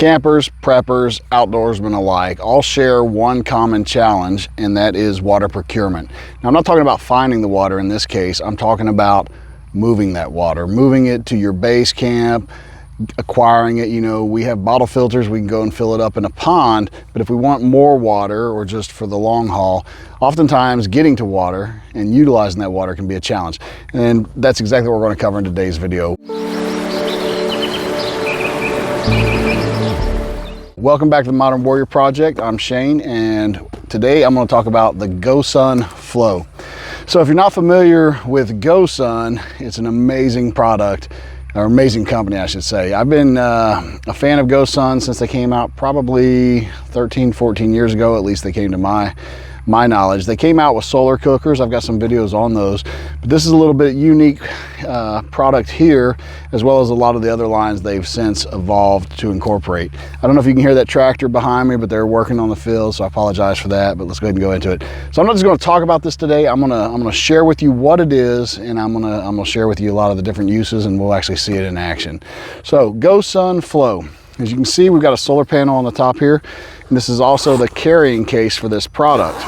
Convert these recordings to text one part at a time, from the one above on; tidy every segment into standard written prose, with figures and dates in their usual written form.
Campers, preppers, outdoorsmen alike all share one common challenge, and that is water procurement. Now, I'm not talking about finding the water in this case. I'm talking about moving that water, moving it to your base camp, acquiring it. You know, we have bottle filters, we can go and fill it up in a pond, but if we want more water or just for the long haul, oftentimes getting to water and utilizing that water can be a challenge. And that's exactly what we're going to cover in today's video. Welcome back to the Modern Warrior Project. I'm Shane, and today I'm going to talk about the GoSun Flow. So if you're not familiar with GoSun, it's an amazing product, or amazing company, I should say. I've been a fan of GoSun since they came out probably 13, 14 years ago. At least they came to my knowledge. They came out with solar cookers. I've got some videos on those, but this is a little bit unique product here, as well as a lot of the other lines they've since evolved to incorporate. I don't know if you can hear that tractor behind me, but they're working on the field, so I apologize for that, but let's go ahead and go into it. So I'm not just going to talk about this today. I'm gonna share with you what it is, and I'm gonna share with you a lot of the different uses, and we'll actually see it in action. So GoSun Flow. As you can see, we've got a solar panel on the top here, and this is also the carrying case for this product.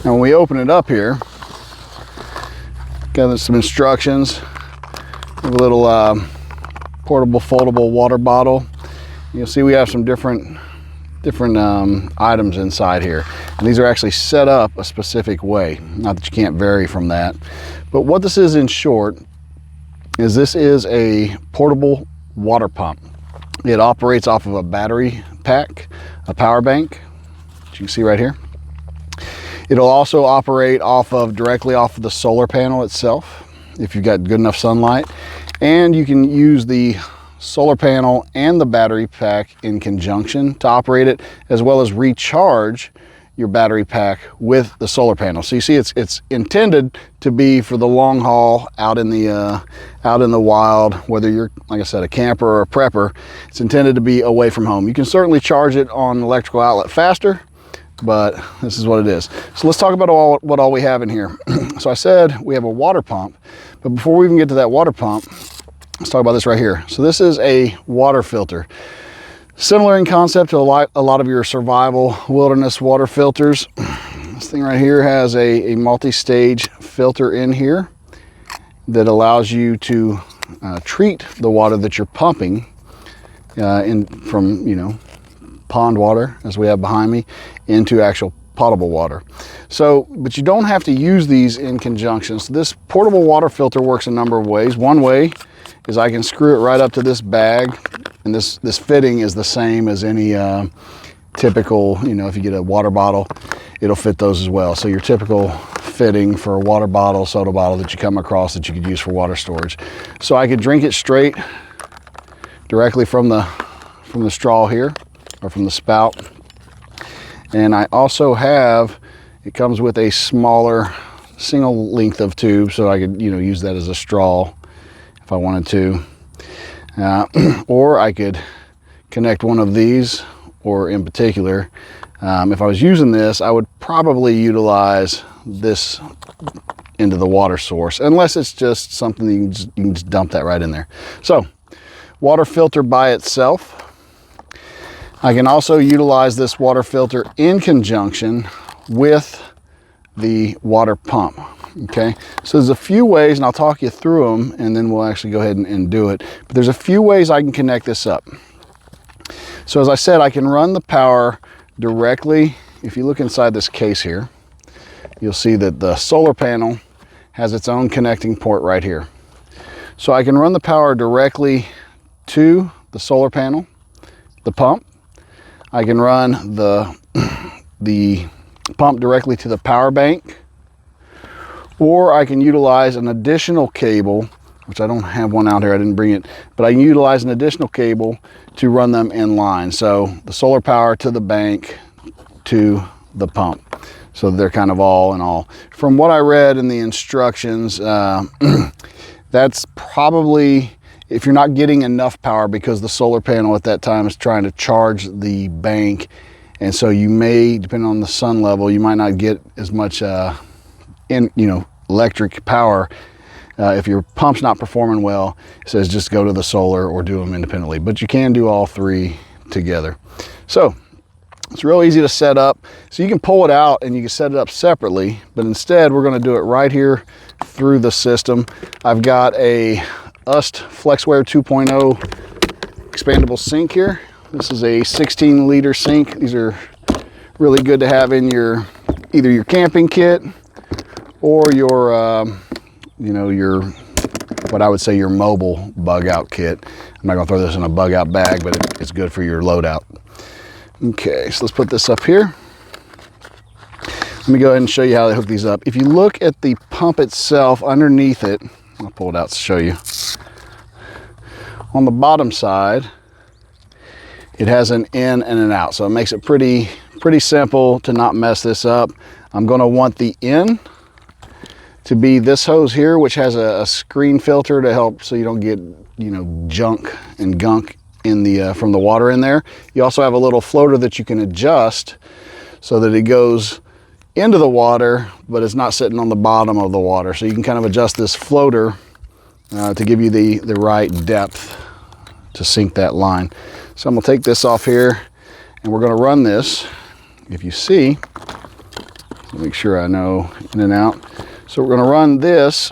Now when we open it up here, got some instructions, a little portable foldable water bottle. You'll see we have some different items inside here, and these are actually set up a specific way. Not that you can't vary from that, but what this is in short is this is a portable water pump. It operates off of a battery pack, a power bank, as you can see right here. It'll also operate directly off of the solar panel itself, if you've got good enough sunlight. And you can use the solar panel and the battery pack in conjunction to operate it, as well as recharge your battery pack with the solar panel. So you see, it's intended to be for the long haul out in the wild, whether you're, like I said, a camper or a prepper. It's intended to be away from home. You can certainly charge it on an electrical outlet faster, but this is what it is. So let's talk about what all we have in here. So I said we have a water pump, but before we even get to that water pump, let's talk about this right here. So this is a water filter. Similar in concept to a lot of your survival wilderness water filters. This thing right here has a multi-stage filter in here that allows you to treat the water that you're pumping from, you know, pond water, as we have behind me, into actual potable water. So, but you don't have to use these in conjunction. So this portable water filter works a number of ways. One way is I can screw it right up to this bag, and this fitting is the same as any typical, you know, if you get a water bottle, it'll fit those as well. So your typical fitting for a water bottle, soda bottle that you come across that you could use for water storage. So I could drink it straight directly from the straw here, or from the spout. And I also have, it comes with a smaller single length of tube, so I could, you know, use that as a straw if I wanted to. Or I could connect one of these, or in particular, if I was using this, I would probably utilize this into the water source, unless it's just something that you can just dump that right in there. So, water filter by itself. I can also utilize this water filter in conjunction with the water pump. Okay, so there's a few ways, and I'll talk you through them, and then we'll actually go ahead and do it. But there's a few ways I can connect this up. So as I said, I can run the power directly. If you look inside this case here, you'll see that the solar panel has its own connecting port right here. So I can run the power directly to the solar panel, the pump. I can run the pump directly to the power bank, or I can utilize an additional cable, which I don't have one out here, I didn't bring it, but I can utilize an additional cable to run them in line. So the solar power to the bank to the pump. So they're kind of all in all. From what I read in the instructions, that's probably, if you're not getting enough power, because the solar panel at that time is trying to charge the bank, and so you may, depending on the sun level, you might not get as much electric power If your pump's not performing well, it says just go to the solar or do them independently, but you can do all three together. So it's real easy to set up. So you can pull it out and you can set it up separately, but instead we're going to do it right here through the system. I've got a UST FlexWare 2.0 expandable sink here. This is a 16-liter sink. These are really good to have in your either your camping kit or your you know, your what I would say your mobile bug out kit. I'm not gonna throw this in a bug out bag, but it's good for your loadout. Okay, so let's put this up here. Let me go ahead and show you how they hook these up. If you look at the pump itself, underneath it, I'll pull it out to show you. On the bottom side, it has an in and an out, so it makes it pretty simple to not mess this up. I'm gonna want the in to be this hose here, which has a screen filter to help so you don't get, you know, junk and gunk in the from the water in there. You also have a little floater that you can adjust so that it goes into the water, but it's not sitting on the bottom of the water. So you can kind of adjust this floater to give you the right depth to sink that line. So I'm gonna take this off here and we're gonna run this. If you see, make sure I know in and out. So we're gonna run this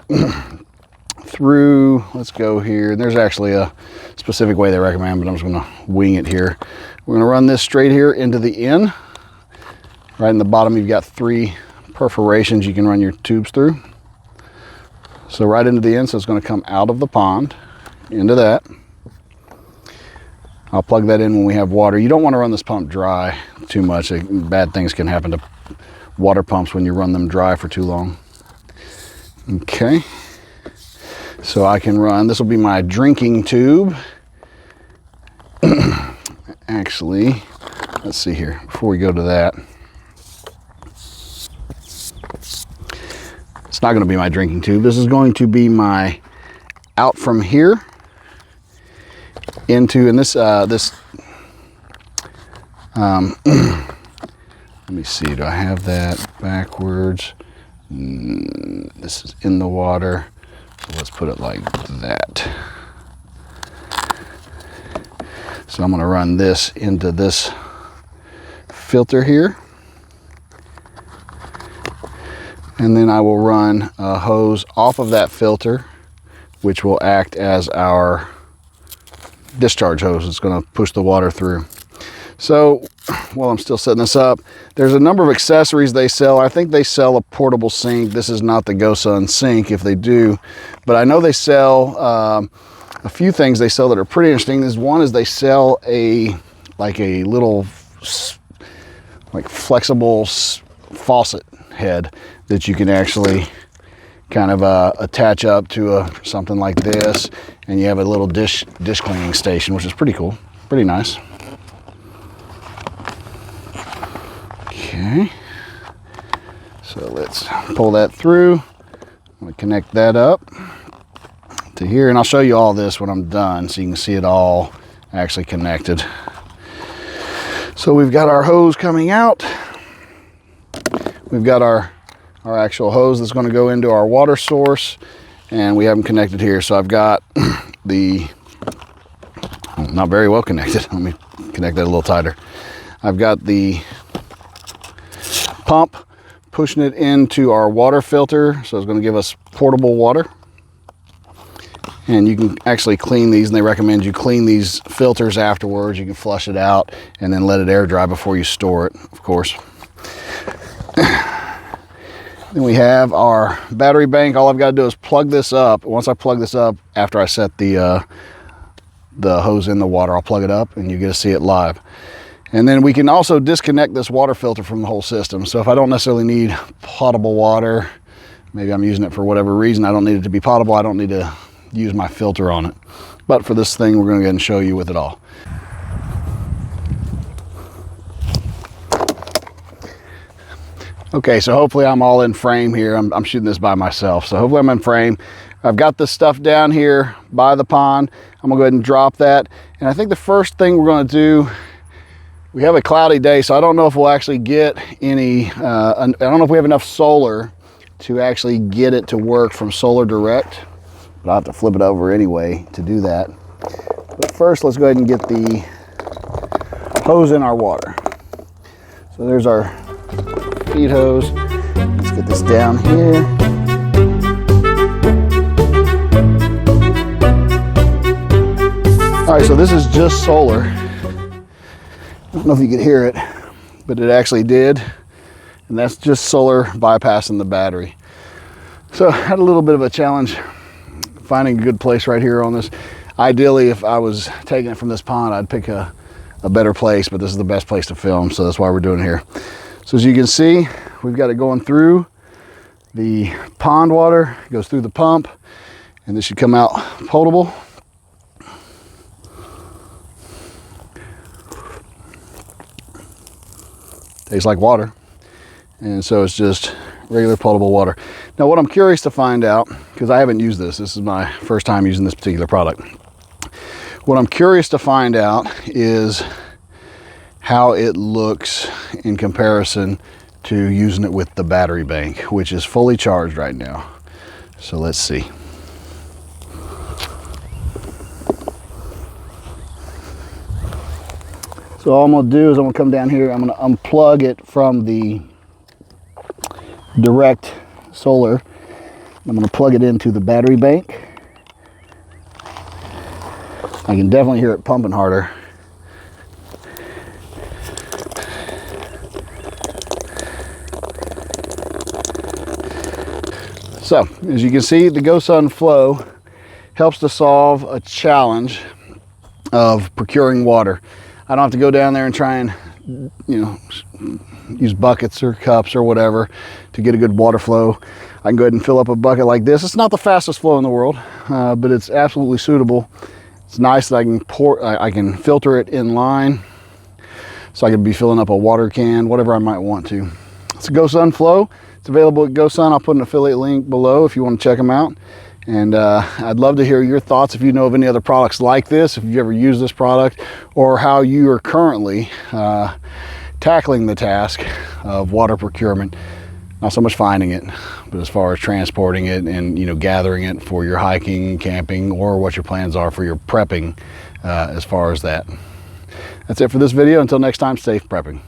through, let's go here. There's actually a specific way they recommend, but I'm just gonna wing it here. We're gonna run this straight here into the in. Right in the bottom, you've got 3 perforations you can run your tubes through. So right into the end, so it's gonna come out of the pond, into that. I'll plug that in when we have water. You don't wanna run this pump dry too much. Bad things can happen to water pumps when you run them dry for too long. Okay, so I can run, this will be my drinking tube. Actually, let's see here, before we go to that. It's not gonna be my drinking tube. This is going to be my out from here into, and this, let me see, do I have that backwards? This is in the water, so let's put it like that. So I'm going to run this into this filter here, and then I will run a hose off of that filter, which will act as our discharge hose. It's going to push the water through. So while I'm still setting this up, there's a number of accessories they sell. I think they sell a portable sink. This is not the GoSun sink if they do, but I know they sell a few things they sell that are pretty interesting. This one is they sell a little like flexible faucet head that you can actually kind of attach up to something like this, and you have a little dish cleaning station, which is pretty cool, pretty nice. Okay, so let's pull that through. I'm going to connect that up to here, and I'll show you all this when I'm done so you can see it all actually connected. So we've got our hose coming out. We've got our actual hose that's going to go into our water source, and we have them connected here. So I've got the, not very well connected. Let me connect that a little tighter. I've got the pump pushing it into our water filter, so it's going to give us portable water. And you can actually clean these, and they recommend you clean these filters afterwards. You can flush it out and then let it air dry before you store it, of course. Then we have our battery bank. All I've got to do is plug this up. Once I plug this up, after I set the hose in the water, I'll plug it up and you get to see it live. And then we can also disconnect this water filter from the whole system. So if I don't necessarily need potable water, maybe I'm using it for whatever reason, I don't need it to be potable, I don't need to use my filter on it. But for this thing, we're going to go ahead and show you with it all. Okay, so hopefully I'm all in frame here. I'm shooting this by myself, so hopefully I'm in frame. I've got this stuff down here by the pond. I'm gonna go ahead and drop that. And I think the first thing we're gonna do, we have a cloudy day, so I don't know if we'll actually get any, I don't know if we have enough solar to actually get it to work from Solar Direct. but I'll have to flip it over anyway to do that. But first, let's go ahead and get the hose in our water. So there's our feed hose. Let's get this down here. All right, so this is just solar. I don't know if you could hear it, but it actually did. And that's just solar bypassing the battery. So I had a little bit of a challenge finding a good place right here on this. Ideally, if I was taking it from this pond, I'd pick a better place, but this is the best place to film, so that's why we're doing it here. So as you can see, we've got it going through the pond water, it goes through the pump, and this should come out potable. Tastes like water. And so it's just regular potable water. Now what I'm curious to find out, because I haven't used this is my first time using this particular product. What I'm curious to find out is how it looks in comparison to using it with the battery bank, which is fully charged right now. So let's see. So all I'm gonna do is I'm gonna come down here, I'm gonna unplug it from the direct solar. I'm gonna plug it into the battery bank. I can definitely hear it pumping harder. So, as you can see, the GoSun Flow helps to solve a challenge of procuring water. I don't have to go down there and try and, use buckets or cups or whatever to get a good water flow. I can go ahead and fill up a bucket like this. It's not the fastest flow in the world, but it's absolutely suitable. It's nice that I can filter it in line, so I could be filling up a water can, whatever I might want to. It's a GoSun Flow. It's available at GoSun. I'll put an affiliate link below if you want to check them out. And I'd love to hear your thoughts if you know of any other products like this, if you've ever used this product, or how you are currently tackling the task of water procurement. Not so much finding it, but as far as transporting it and gathering it for your hiking, camping, or what your plans are for your prepping as far as that. That's it for this video. Until next time, safe prepping.